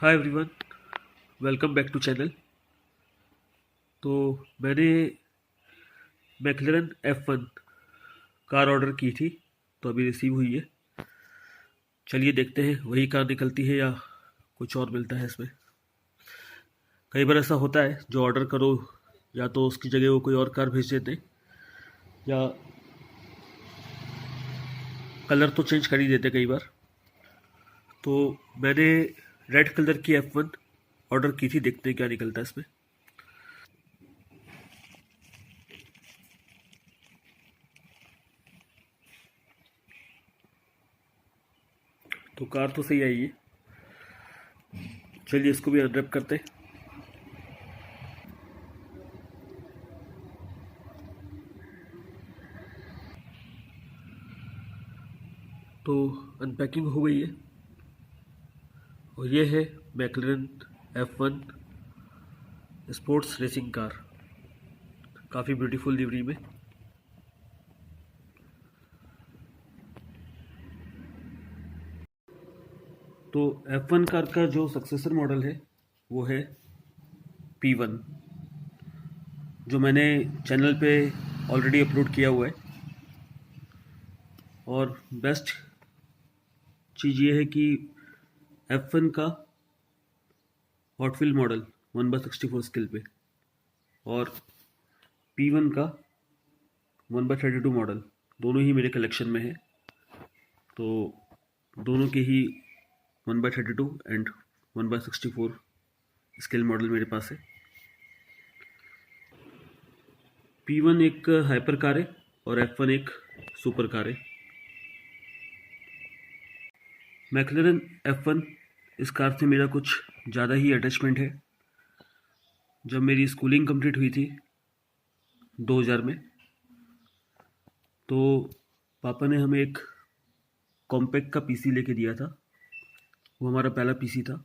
Hi everyone, welcome back to channel. तो मैंने McLaren F1 car order की थी, तो अभी रिसीव हुई है। चलिए देखते हैं वही कार निकलती है या कुछ और मिलता है इसमें। कई बार ऐसा होता है, जो ऑर्डर करो या तो उसकी जगह वो कोई और कार भेज देते हैं, या कलर तो चेंज कर ही देते कई बार। तो मैंने रेड कलर की F1 ऑर्डर की थी, देखते हैं क्या निकलता है इसमें। तो कार तो सही आई है, चलिए इसको भी अनरैप करते हैं। तो अनपैकिंग हो गई है, और ये है McLaren F1 sports racing car, काफ़ी ब्यूटीफुल लिवरी में। तो F1 कार का जो सक्सेसर मॉडल है वो है P1, जो मैंने चैनल पे ऑलरेडी अपलोड किया हुआ है। और बेस्ट चीज़ ये है कि F1 का हॉट व्हील मॉडल 1/64 स्केल पे, और P1 का 1/32 मॉडल, दोनों ही मेरे कलेक्शन में है। तो दोनों के ही 1/32 एंड 1/64 स्केल मॉडल मेरे पास है। P1 एक हाइपर कार है और F1 एक सुपर कार है। मैकलैरन F1 इस कार से मेरा कुछ ज़्यादा ही अटैचमेंट है। जब मेरी स्कूलिंग कंप्लीट हुई थी 2000 में, तो पापा ने हमें एक कॉम्पैक्ट का पीसी लेके दिया था। वो हमारा पहला पीसी था,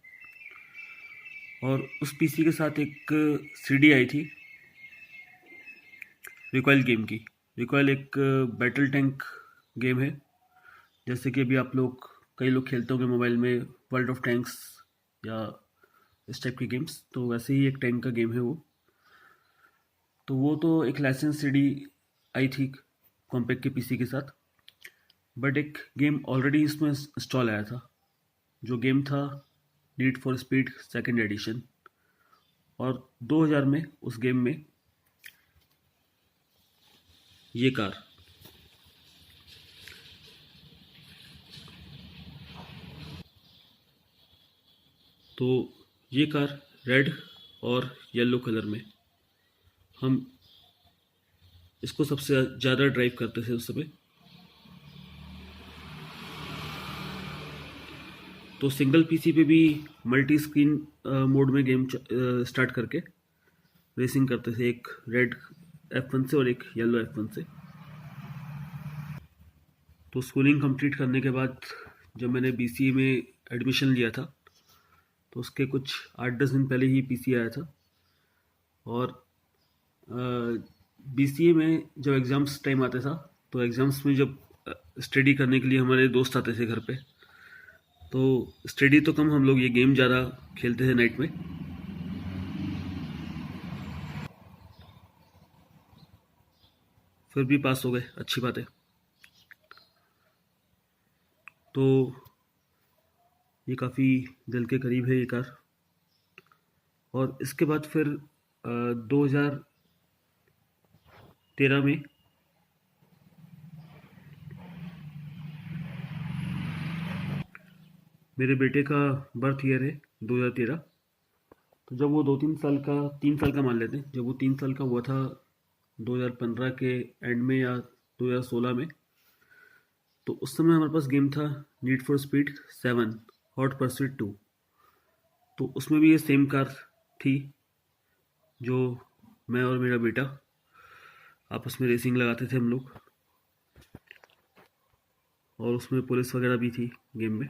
और उस पीसी के साथ एक सीडी आई थी रिकॉयल गेम की। रिकॉयल एक बैटल टैंक गेम है, जैसे कि अभी आप लोग कई लोग खेलते होंगे मोबाइल में, वर्ल्ड ऑफ टैंक्स या इस टाइप की गेम्स। तो वैसे ही एक टैंक का गेम है वो। तो वो तो एक लाइसेंस सीडी आई थी कॉम्पैक्ट के पीसी के साथ, बट एक गेम ऑलरेडी इसमें इंस्टॉल आया था। जो गेम था need for speed second edition, और 2000 में उस गेम में ये कार। तो ये कार रेड और येलो कलर में, हम इसको सबसे ज़्यादा ड्राइव करते थे उस समय। तो सिंगल पीसी पे भी मल्टी स्क्रीन मोड में गेम स्टार्ट करके रेसिंग करते थे, एक रेड F1 से और एक येलो F1 से। तो स्कूलिंग कंप्लीट करने के बाद जब मैंने BCA में एडमिशन लिया था, तो उसके कुछ 8-10 दिन पहले ही पीसी आया था। और BCA में जब एग्ज़ाम्स टाइम आता था, तो एग्ज़ाम्स में जब स्टडी करने के लिए हमारे दोस्त आते थे घर पे, तो स्टडी तो कम, हम लोग ये गेम ज़्यादा खेलते थे नाइट में। फिर भी पास हो गए, अच्छी बात है। तो ये काफ़ी दिल के करीब है ये कार। और इसके बाद फिर 2013 में मेरे बेटे का बर्थ ईयर है 2013। तो जब वो 2-3 साल का, 3 साल का मान लेते हैं, जब वो 3 साल का हुआ था 2015 के एंड में या 2016 में, तो उस समय हमारे पास गेम था need for speed 7 hot pursuit 2। तो उसमें भी ये सेम कार थी, जो मैं और मेरा बेटा आपस में रेसिंग लगाते थे हम लोग। और उसमें पुलिस वगैरह भी थी गेम में।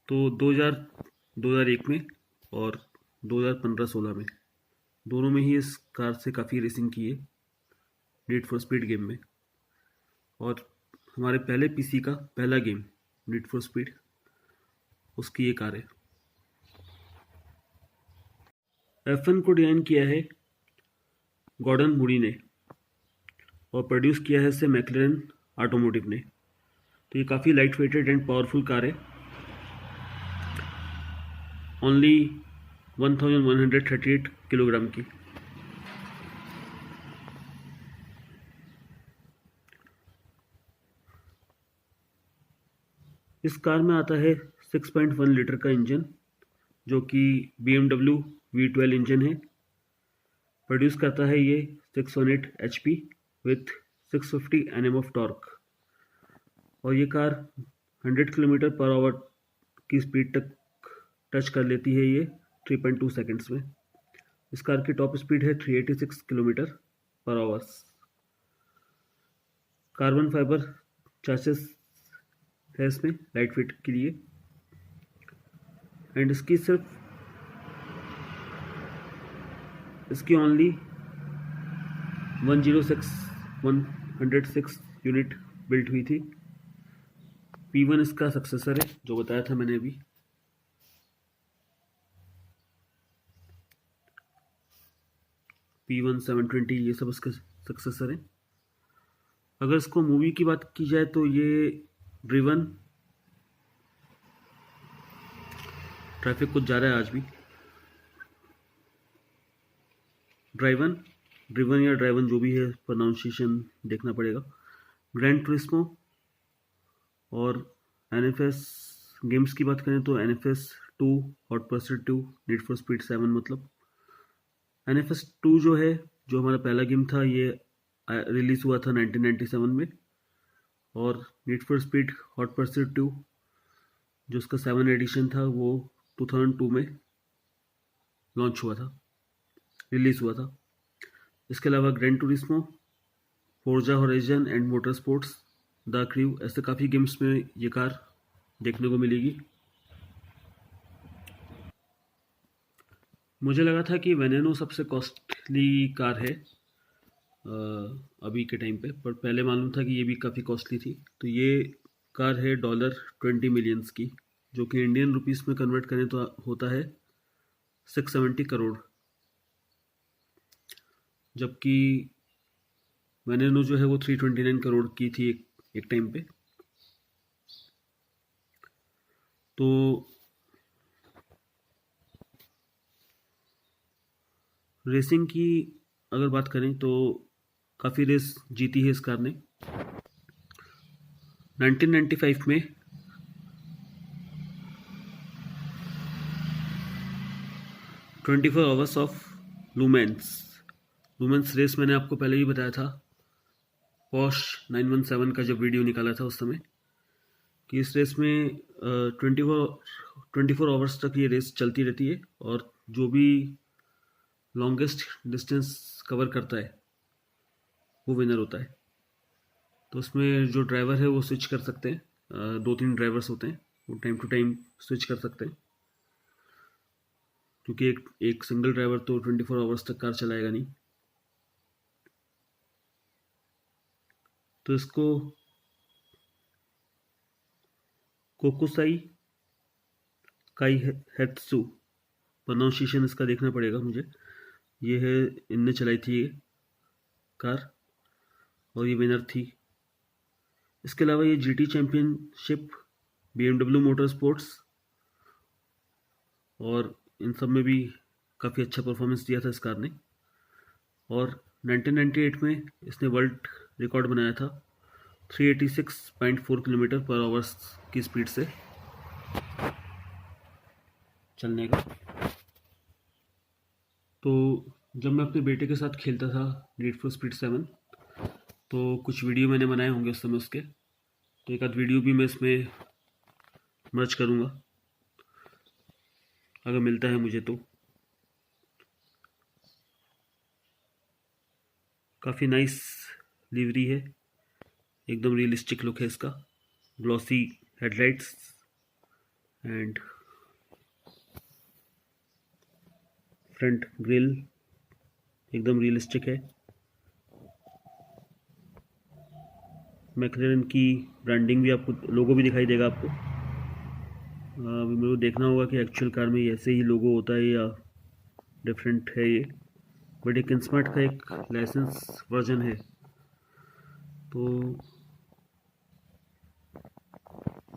तो 2001 में और 2015-16 में, दोनों में ही इस कार से काफ़ी रेसिंग की है नीड फॉर स्पीड गेम में। और हमारे पहले पीसी का पहला गेम नीड फॉर स्पीड, उसकी ये कार है। F1 को डिज़ाइन किया है गॉर्डन मूडी ने और प्रोड्यूस किया है इसे मैक्लेरन ऑटोमोटिव ने। तो ये काफ़ी light weighted and powerful car है। ओनली 1138 किलोग्राम की। इस कार में आता है 6.1 लीटर का इंजन जो कि BMW V12 इंजन है। प्रोड्यूस करता है ये 618 HP with 650 Nm of torque और ये कार 100 किलोमीटर पर आवर की स्पीड तक टच कर लेती है ये 3.2 सेकंड्स में। इस कार की टॉप स्पीड है 386 किलोमीटर पर आवर्स। कार्बन फाइबर चासेस है इसमें लाइट वेट के लिए एंड इसकी ओनली 106 यूनिट बिल्ट हुई थी। P1 इसका सक्सेसर है जो बताया था मैंने अभी। P1 720 ये सब इसके सक्सेसर है। अगर इसको मूवी की बात की जाए तो ये ड्रिवन ट्रैफिक कुछ ज़्यादा है आज भी। ड्रिवन या ड्राइवन जो भी है प्रोनाउंसिएशन देखना पड़ेगा। ग्रैंड टूरिस्मो और NFS गेम्स की बात करें तो NFS 2 hot pursuit 2 need for speed 7 मतलब NFS 2 जो है जो हमारा पहला गेम था ये रिलीज़ हुआ था 1997 में और need for speed hot pursuit 2 जो उसका 7 एडिशन था वो 2002 में लॉन्च हुआ था, रिलीज़ हुआ था। इसके अलावा grand Turismo, Forza horizon and motor sports, the crew, ऐसे काफ़ी गेम्स में ये कार देखने को मिलेगी। मुझे लगा था कि वेनेनो सबसे कॉस्टली कार है अभी के टाइम पे, पर पहले मालूम था कि ये भी काफ़ी कॉस्टली थी। तो ये कार है $20 मिलियंस की जो कि इंडियन रुपीस में कन्वर्ट करें तो होता है 670 करोड़, जबकि वेनेनो जो है वो 329 करोड़ की थी एक टाइम पे। तो रेसिंग की अगर बात करें तो काफ़ी रेस जीती है इस कार ने। 1995 में 24 आवर्स ऑफ लुमेंस रेस मैंने आपको पहले ही बताया था पॉश 917 का जब वीडियो निकाला था उस समय कि इस रेस में 24 आवर्स तक ये रेस चलती रहती है और जो भी लॉन्गेस्ट डिस्टेंस कवर करता है वो विनर होता है। तो उसमें जो ड्राइवर है वो स्विच कर सकते हैं, 2-3 ड्राइवर्स होते हैं, वो टाइम टू टाइम स्विच कर सकते हैं क्योंकि एक सिंगल ड्राइवर तो 24 आवर्स तक कार चलाएगा नहीं। तो इसको कोकोसाई काईहेत्सु प्रोनाउंसिएशन इसका देखना पड़ेगा मुझे। ये है, इनने चलाई थी ये कार और ये विनर थी। इसके अलावा ये GT championship, BMW motor sports और इन सब में भी काफ़ी अच्छा परफॉर्मेंस दिया था इस कार ने। और 1998 में इसने वर्ल्ड रिकॉर्ड बनाया था 386.4 किलोमीटर पर आवर्स की स्पीड से चलने का। तो जब मैं अपने बेटे के साथ खेलता था नीड फॉर स्पीड 7 तो कुछ वीडियो मैंने बनाए होंगे उस समय उसके, तो एक आध वीडियो भी मैं इसमें मर्ज करूँगा अगर मिलता है मुझे तो। काफ़ी नाइस लिवरी है, एकदम रियलिस्टिक लुक है इसका, glossy headlights and front grille एकदम रियलिस्टिक है। मैक्लेरन की ब्रांडिंग भी आपको, लोगो भी दिखाई देगा आपको। अभी मेरे को देखना होगा कि एक्चुअल कार में ऐसे ही लोगो होता है या डिफरेंट है ये, बट एक इंस्मार्ट का एक लाइसेंस वर्जन है, तो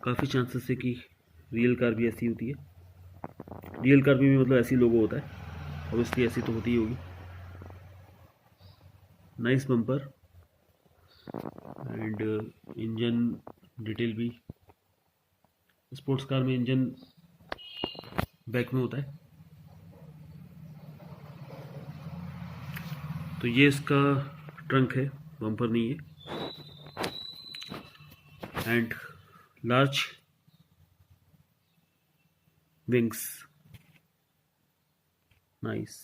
काफ़ी चांसेस है कि रियल कार भी ऐसी होती है। रियल कार में भी मतलब ऐसी लोगो होता है, ऑब्वियसली ऐसी तो होती ही होगी। Nice bumper and engine detail भी, स्पोर्ट्स कार में इंजन बैक में होता है। तो ये इसका ट्रंक है, बम्पर नहीं है। And large wings, nice.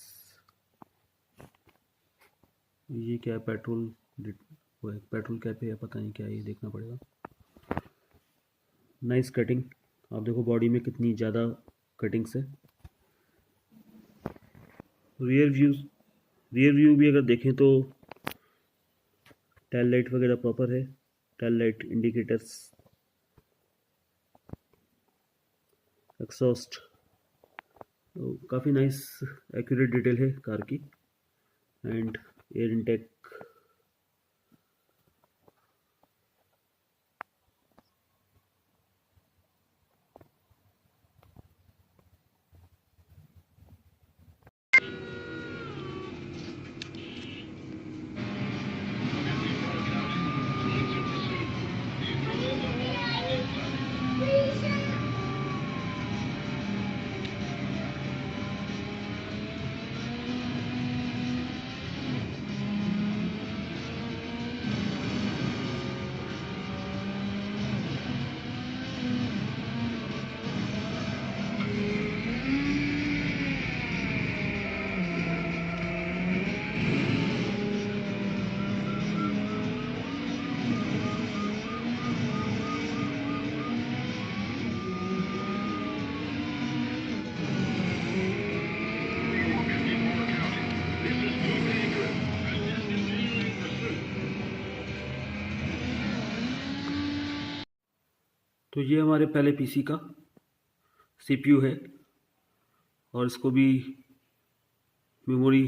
ये क्या है, पेट्रोल, वो है पेट्रोल कैप है या पता नहीं क्या है, ये देखना पड़ेगा। नाइस कटिंग, आप देखो बॉडी में कितनी ज़्यादा कटिंग्स है। रियर व्यू भी अगर देखें तो टेल लाइट वगैरह प्रॉपर है, टेल लाइट, इंडिकेटर्स, एग्जॉस्ट, तो काफ़ी नाइस एक्यूरेट डिटेल है कार की। एंड एयर इनटेक, तो ये हमारे पहले पीसी का सीपीयू है, और इसको भी मेमोरी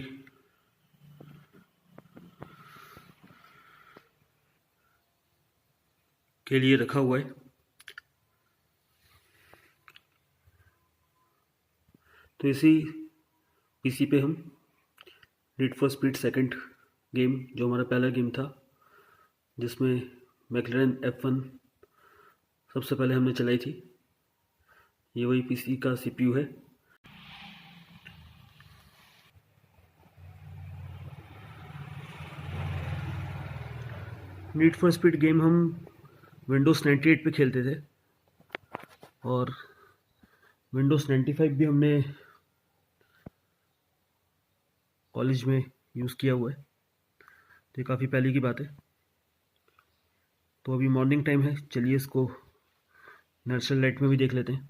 के लिए रखा हुआ है। तो इसी पीसी पे हम need for speed second game, जो हमारा पहला गेम था जिसमें मैकलेरन F1 सबसे पहले हमने चलाई थी, ये वही पीसी का सीपीयू है। नीड फॉर स्पीड गेम हम विंडोज़ 98 पे खेलते थे, और विंडोज़ 95 भी हमने कॉलेज में यूज़ किया हुआ है, तो ये काफ़ी पहले की बात है। तो अभी मॉर्निंग टाइम है, चलिए इसको नेचुरल लाइट में भी देख लेते हैं।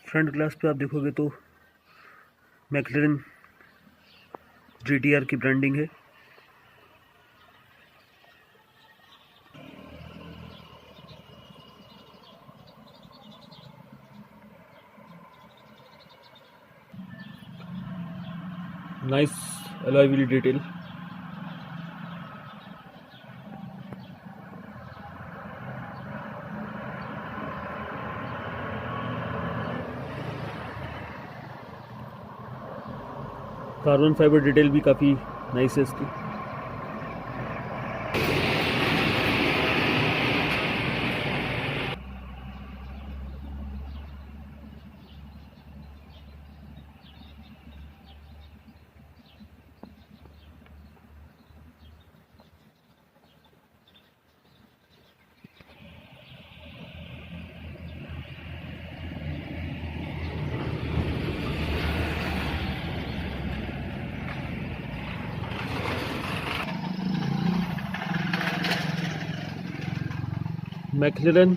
फ्रंट ग्लास पे आप देखोगे तो मैकलेरन GTR की ब्रांडिंग है। Nice alloy wheel detail, carbon fibre detail भी काफ़ी नाइस है इसकी। मैक्लेरन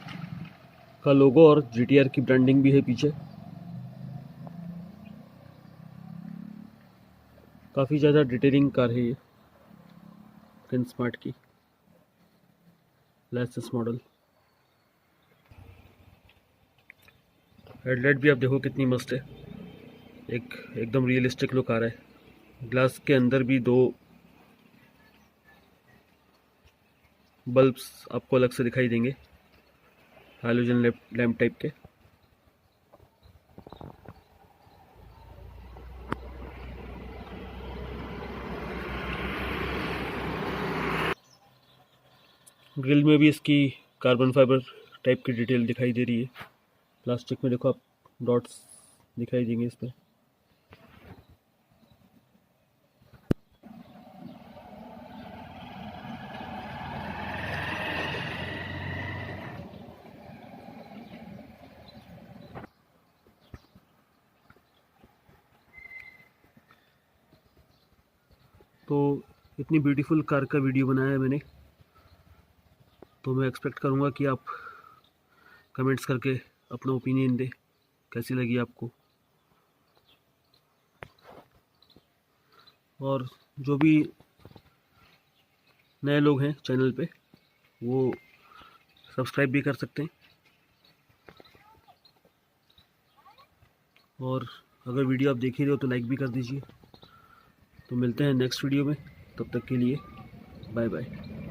का लोगो और GTR की ब्रांडिंग भी है पीछे। काफ़ी ज़्यादा डिटेलिंग कार है ये, किन स्मार्ट की लाइसेंस मॉडल। हेडलाइट भी आप देखो कितनी मस्त है, एकदम रियलिस्टिक लुक आ रहा है। ग्लास के अंदर भी 2 बल्ब्स आपको अलग से दिखाई देंगे, हैलोजन लैम्प टाइप के। ग्रिल में भी इसकी कार्बन फाइबर टाइप की डिटेल दिखाई दे रही है। प्लास्टिक में देखो आप डॉट्स दिखाई देंगे इसमें। तो इतनी ब्यूटीफुल कार का वीडियो बनाया है मैंने, तो मैं एक्सपेक्ट करूँगा कि आप कमेंट्स करके अपना ओपिनियन दें, कैसी लगी आपको। और जो भी नए लोग हैं चैनल पे, वो सब्सक्राइब भी कर सकते हैं। और अगर वीडियो आप देख ही रहे हो तो लाइक भी कर दीजिए। तो मिलते हैं नेक्स्ट वीडियो में, तब तक के लिए बाय बाय।